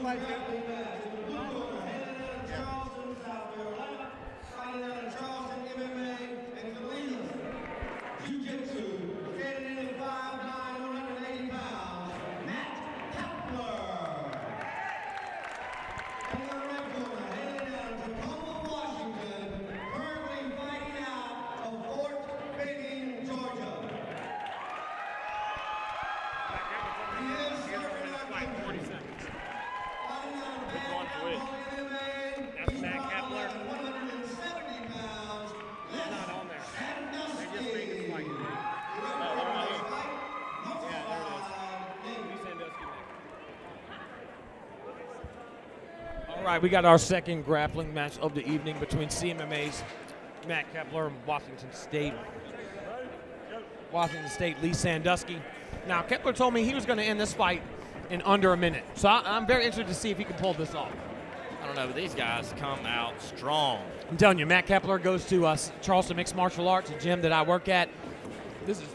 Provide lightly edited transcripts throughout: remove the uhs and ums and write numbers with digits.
fight. Charleston MMA and Cleveland Jiu-Jitsu, standing in 5'9", 180 pounds, Matt Keppler. And in the red corner, headed down to Tacoma, Washington, currently fighting out of Fort Benning, Georgia. He is serving our country. 40 seconds. Fighting out of Good one, please. MMA, That's he's Matt Keppler. 170 pounds. It's not on there. Sandusky. They just made the fight. No, they're right here. Yeah, there it is. Lee Sandusky. All right, we got our second grappling match of the evening between CMMA's Matt Keppler and Washington State Lee Sandusky. Now, Keppler told me he was going to end this fight in under a minute. So I'm very interested to see if he can pull this off. I don't know, but these guys come out strong. I'm telling you, Matt Keppler goes to Charleston Mixed Martial Arts, a gym that I work at. This is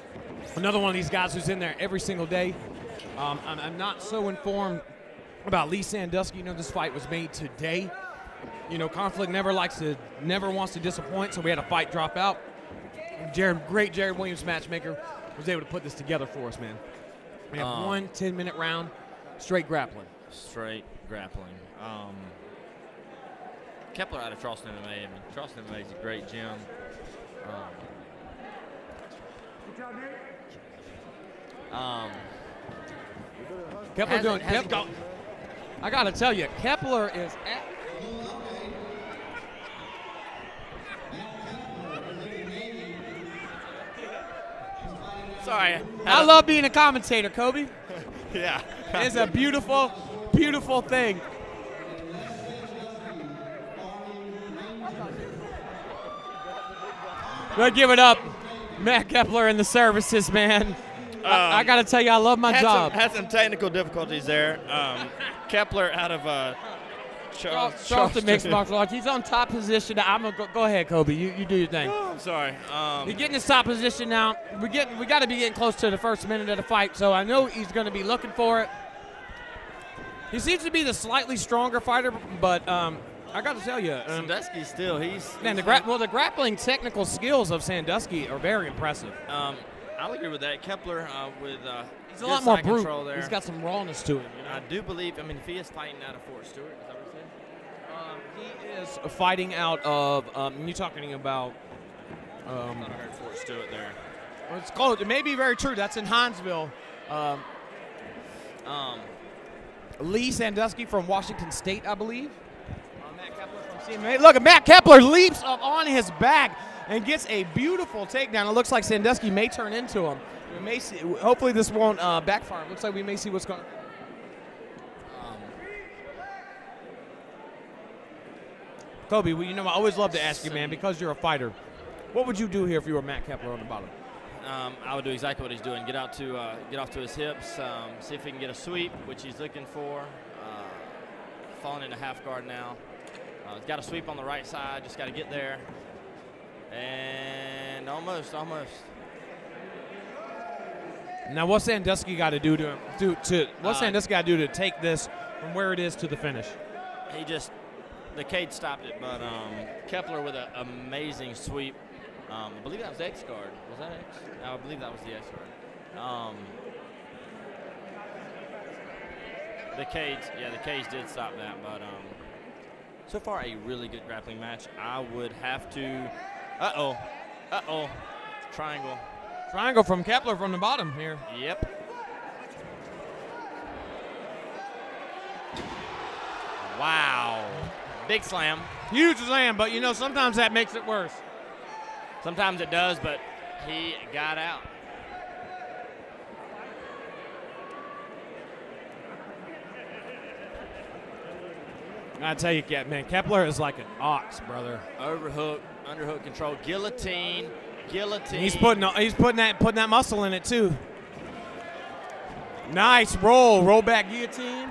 another one of these guys who's in there every single day. I'm not so informed about Lee Sandusky. You know, this fight was made today. You know, Conflict never wants to disappoint, so we had a fight drop out. Great Jared Williams matchmaker was able to put this together for us, man. We have one 10-minute round, straight grappling. Straight grappling. Keppler out of Charleston MMA. I mean, Charleston MMA is a great gym. Keppler doing. I gotta tell you, Keppler is at. Sorry. I love being a commentator, Kobe. Yeah. It's a beautiful, beautiful thing. We'll give it up, Matt Keppler and the services, man. I got to tell you, I love my job. Had some technical difficulties there. Keppler out of Charleston Mixed Martial Arts. He's on top position. I'm gonna go ahead, Kobe. You do your thing. Oh, I'm sorry. He's getting his top position now. We got to be getting close to the first minute of the fight, so I know he's going to be looking for it. He seems to be the slightly stronger fighter, but I got to tell you, Sandusky still, he's the grappling technical skills of Sandusky are very impressive. I'll agree with that. Keppler with he's a lot more brute. There. He's got some rawness to him. You know? I do believe. I mean, if he is fighting out of Fort Stewart, is that what you said? He is fighting out of. You're talking about. I thought I heard Fort Stewart there. Well, it's close. It may be very true. That's in Hinesville. Lee Sandusky from Washington State, I believe. Matt Keppler from CMA. Look, Matt Keppler leaps up on his back and gets a beautiful takedown. It looks like Sandusky may turn into him. We may see. Hopefully, this won't backfire. It looks like we may see what's going. Kobe, well, you know, I always love to ask you, man, because you're a fighter. What would you do here if you were Matt Keppler on the bottom? I would do exactly what he's doing. Get off to his hips. See if he can get a sweep, which he's looking for. Falling into half guard now. He's got a sweep on the right side. Just got to get there. And almost. Now, what's Sandusky got to do Sandusky got to do to take this from where it is to the finish? The cage stopped it, but Keppler with an amazing sweep. I believe that was the X guard. Was that X? No, I believe that was the X guard. The cage did stop that, but so far a really good grappling match. I would have to. Triangle. Triangle from Keppler from the bottom here. Yep. Wow. Big slam. Huge slam, but you know, sometimes that makes it worse. Sometimes it does, but he got out. I tell you, man, Keppler is like an ox, brother. Overhook, underhook control, guillotine. He's putting that muscle in it too. Nice roll back guillotine.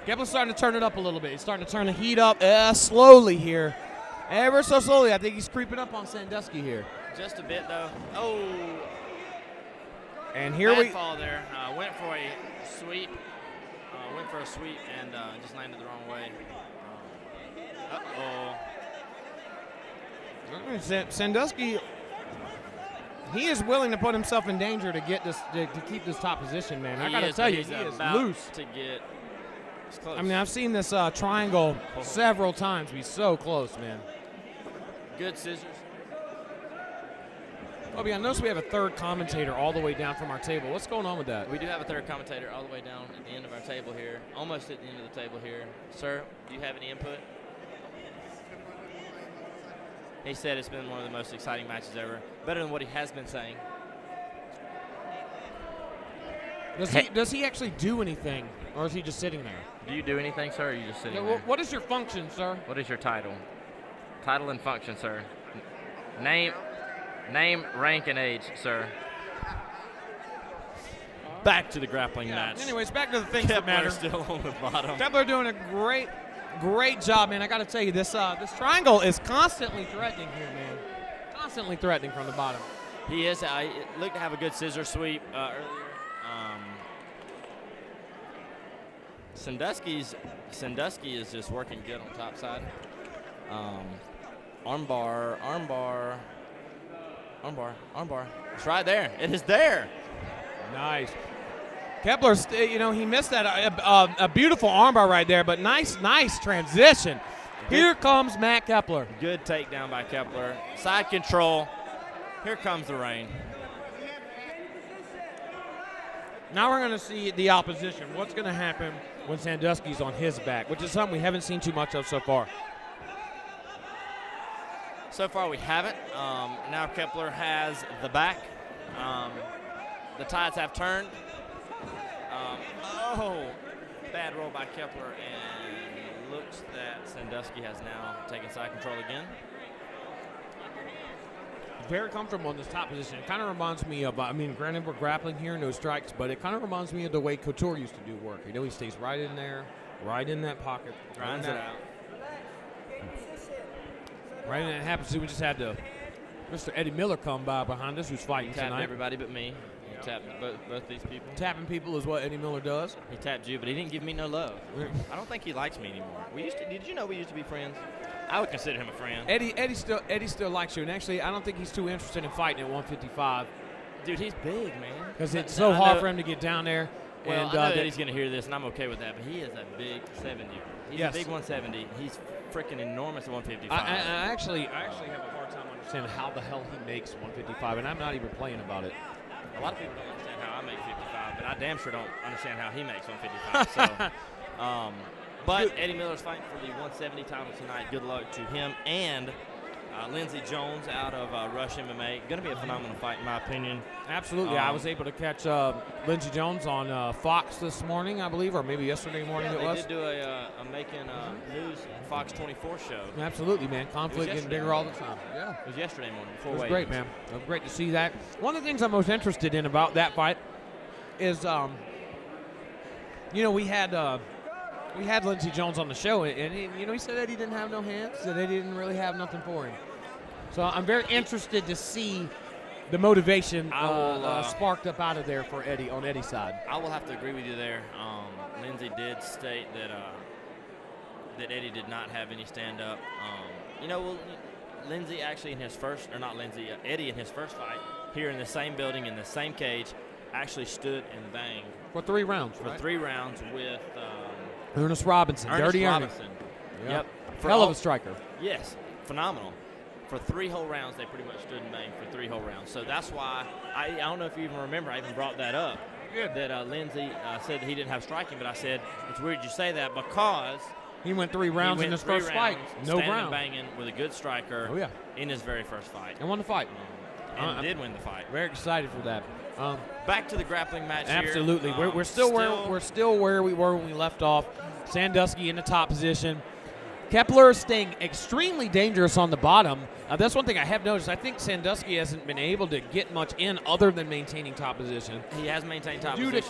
Keppler's starting to turn it up a little bit. He's starting to turn the heat up slowly here. Ever so slowly. I think he's creeping up on Sandusky here. Just a bit, though. Oh. And here we fall there. Went for a sweep. went for a sweep and just landed the wrong way. Sandusky, he is willing to put himself in danger to get this to keep this top position, man. I gotta tell you, he is loose. To get close. I mean, I've seen this triangle several times be so close, man. Good scissors. Obi, I noticed we have a third commentator all the way down from our table. What's going on with that? We do have a third commentator all the way down at the end of our table here, almost at the end of the table here. Sir, do you have any input? He said it's been one of the most exciting matches ever. Better than what he has been saying. Does he actually do anything, or is he just sitting there? Do you do anything, sir, or are you just sitting there? What is your function, sir? What is your title? Title and function, sir. Name, rank, and age, sir. Back to the grappling match. Anyways, back to the things that matter. Still on the bottom. Keppler doing a great job, man. I got to tell you, this triangle is constantly threatening here, man. Constantly threatening from the bottom. He is. He looked to have a good scissor sweep earlier. Sandusky is just working good on top side. Armbar. It's right there. It is there. Nice. Keppler, he missed that a beautiful armbar right there, but nice transition. Here comes Matt Keppler. Good takedown by Keppler. Side control. Here comes the rain. Now we're going to see the opposition. What's going to happen when Sandusky's on his back, which is something we haven't seen too much of so far. So far we haven't. Now Keppler has the back. The tides have turned. Bad roll by Keppler, and looks that Sandusky has now taken side control again. Very comfortable in this top position. It kind of reminds me of, granted we're grappling here, no strikes, but it kind of reminds me of the way Couture used to do work. He stays right in there, right in that pocket. Grinds it out. Right, and it happens to, we just had Mr. Eddie Miller come by behind us, who's fighting tonight. Everybody but me. He tapped both these people. Tapping people is what Eddie Miller does. He tapped you, but he didn't give me no love. I don't think he likes me anymore. Did you know we used to be friends? I would consider him a friend. Eddie still likes you, and actually, I don't think he's too interested in fighting at 155. Dude, he's big, man. Because it's so hard for him to get down there. Well, I know Eddie's going to hear this, and I'm okay with that, but he is a big 70. He's a big 170. He's freaking enormous at 155. I actually have a hard time understanding how the hell he makes 155, and I'm not even playing about it. A lot of people don't understand how I make 55, but I damn sure don't understand how he makes 155. But Eddie Miller's fighting for the 170 title tonight. Good luck to him and Lindsey Jones out of Rush MMA. Going to be a phenomenal fight, in my opinion. Absolutely. I was able to catch Lindsey Jones on Fox this morning, I believe, or maybe yesterday morning it was. They did do a Macon News Fox 24 show. Absolutely, man. Conflict getting bigger all the time. Yeah. It was yesterday morning. It was great, man. It was great to see that. One of the things I'm most interested in about that fight is, we had Lindsey Jones on the show, and he said that he didn't have no hands, that they didn't really have nothing for him. So I'm very interested to see the motivation sparked up out of there for Eddie on Eddie's side. I will have to agree with you there. Lindsey did state that Eddie did not have any stand-up. Lindsey actually in his first, or not Lindsey, Eddie in his first fight here in the same building in the same cage actually stood and banged for 3 rounds. For 3 rounds with Ernest Robinson, Dirty Robinson. Yep. Hell of a striker. Yes, phenomenal. For 3 whole rounds, they pretty much stood and banged for 3 whole rounds. So that's why, I don't know if you even remember, I even brought that up. Good. That Lindsey said he didn't have striking, but I said, it's weird you say that because he went 3 rounds in his first fight. No ground. Banging with a good striker in his very first fight. And won the fight. And did win the fight. Very excited for that. Back to the grappling match absolutely. here. We're still where we were when we left off. Sandusky in the top position. Keppler is staying extremely dangerous on the bottom. That's one thing I have noticed. I think Sandusky hasn't been able to get much in other than maintaining top position. He has maintained top position. Due to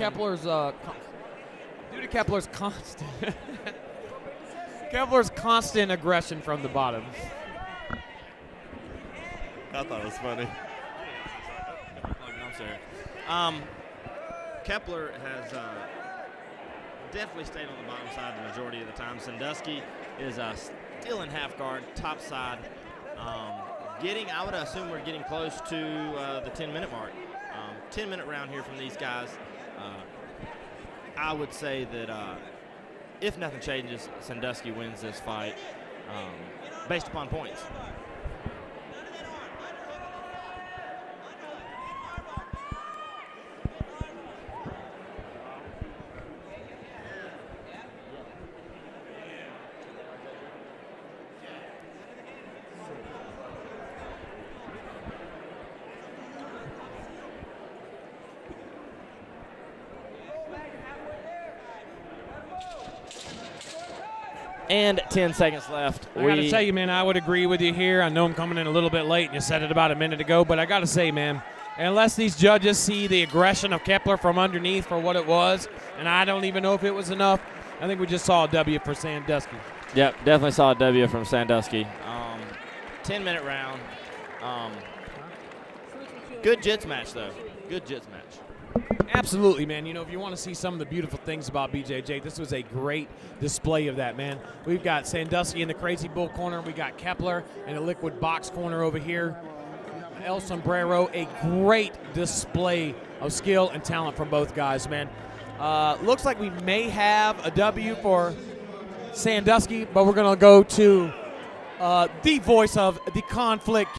Keppler's constant aggression from the bottom. I thought it was funny. Keppler has definitely stayed on the bottom side the majority of the time. Sandusky is still in half guard, top side. I would assume we're getting close to the 10-minute mark. 10-minute round here from these guys. I would say that if nothing changes, Sandusky wins this fight based upon points. And 10 seconds left. I got to tell you, man, I would agree with you here. I know I'm coming in a little bit late, and you said it about a minute ago, but I got to say, man, unless these judges see the aggression of Keppler from underneath for what it was, and I don't even know if it was enough, I think we just saw a W for Sandusky. Yep, definitely saw a W from Sandusky. 10-minute round. Good jits match, though. Good jits match. Absolutely, man. You know, if you want to see some of the beautiful things about BJJ, this was a great display of that, man. We've got Sandusky in the Crazy Bull corner. We got Keppler in the Liquid Box corner over here. El Sombrero, a great display of skill and talent from both guys, man. Looks like we may have a W for Sandusky, but we're going to go to the voice of the conflict.